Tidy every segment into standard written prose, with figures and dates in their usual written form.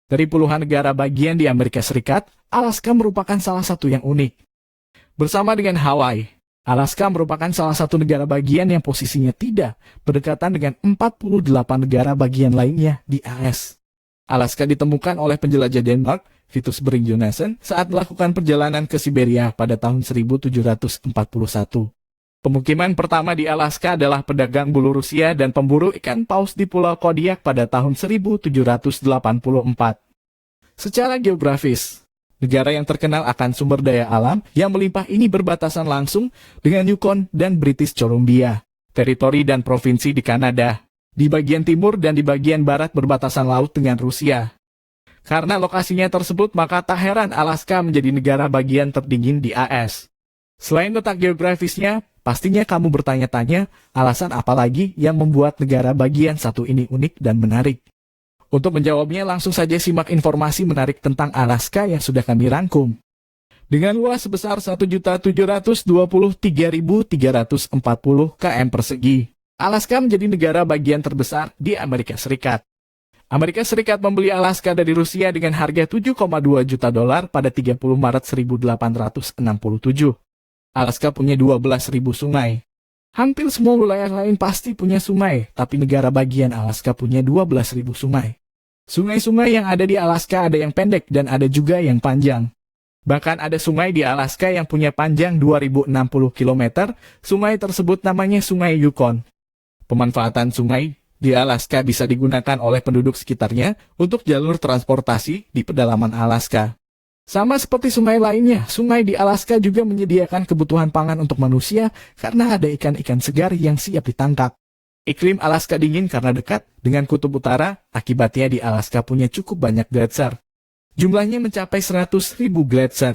Dari puluhan negara bagian di Amerika Serikat, Alaska merupakan salah satu yang unik. Bersama dengan Hawaii, Alaska merupakan salah satu negara bagian yang posisinya tidak berdekatan dengan 48 negara bagian lainnya di AS. Alaska ditemukan oleh penjelajah Denmark, Vitus Bering Jonassen, saat melakukan perjalanan ke Siberia pada tahun 1741. Pemukiman pertama di Alaska adalah pedagang bulu Rusia dan pemburu ikan paus di Pulau Kodiak pada tahun 1784. Secara geografis, negara yang terkenal akan sumber daya alam yang melimpah ini berbatasan langsung dengan Yukon dan British Columbia, teritori dan provinsi di Kanada. Di bagian timur dan di bagian barat berbatasan laut dengan Rusia. Karena lokasinya tersebut, maka tak heran Alaska menjadi negara bagian terdingin di AS. Selain letak geografisnya, pastinya kamu bertanya-tanya, alasan apa lagi yang membuat negara bagian satu ini unik dan menarik? Untuk menjawabnya, langsung saja simak informasi menarik tentang Alaska yang sudah kami rangkum. Dengan luas sebesar 1.723.340 km persegi, Alaska menjadi negara bagian terbesar di Amerika Serikat. Amerika Serikat membeli Alaska dari Rusia dengan harga 7,2 juta dolar pada 30 Maret 1867. Alaska punya 12.000 sungai. Hampir semua wilayah lain pasti punya sungai, tapi negara bagian Alaska punya 12.000 sungai. Sungai-sungai yang ada di Alaska ada yang pendek dan ada juga yang panjang. Bahkan ada sungai di Alaska yang punya panjang 2060 km, sungai tersebut namanya Sungai Yukon. Pemanfaatan sungai di Alaska bisa digunakan oleh penduduk sekitarnya untuk jalur transportasi di pedalaman Alaska. Sama seperti sungai lainnya, sungai di Alaska juga menyediakan kebutuhan pangan untuk manusia karena ada ikan-ikan segar yang siap ditangkap. Iklim Alaska dingin karena dekat dengan kutub utara, akibatnya di Alaska punya cukup banyak gletser. Jumlahnya mencapai 100.000 gletser.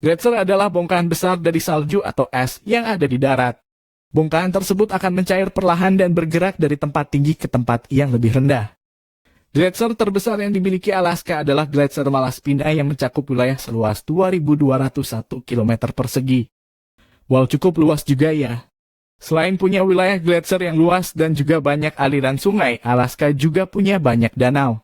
Gletser adalah bongkahan besar dari salju atau es yang ada di darat. Bongkahan tersebut akan mencair perlahan dan bergerak dari tempat tinggi ke tempat yang lebih rendah. Gletser terbesar yang dimiliki Alaska adalah Gletser Malaspina yang mencakup wilayah seluas 2.201 km persegi. Wow, cukup luas juga ya. Selain punya wilayah gletser yang luas dan juga banyak aliran sungai, Alaska juga punya banyak danau.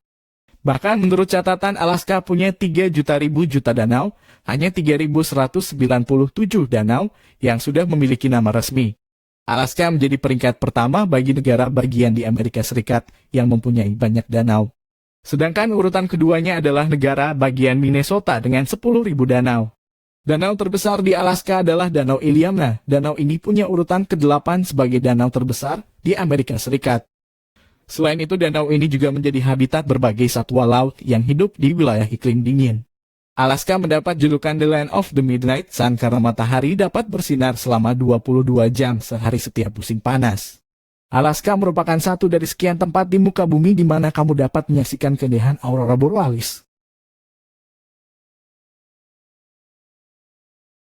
Bahkan menurut catatan Alaska punya 3 juta danau, hanya 3.197 danau yang sudah memiliki nama resmi. Alaska menjadi peringkat pertama bagi negara bagian di Amerika Serikat yang mempunyai banyak danau. Sedangkan urutan keduanya adalah negara bagian Minnesota dengan 10.000 danau. Danau terbesar di Alaska adalah Danau Iliamna. Danau ini punya urutan ke-8 sebagai danau terbesar di Amerika Serikat. Selain itu, danau ini juga menjadi habitat berbagai satwa laut yang hidup di wilayah iklim dingin. Alaska mendapat julukan The Land of the Midnight Sun karena matahari dapat bersinar selama 22 jam sehari setiap musim panas. Alaska merupakan satu dari sekian tempat di muka bumi di mana kamu dapat menyaksikan keindahan aurora borealis.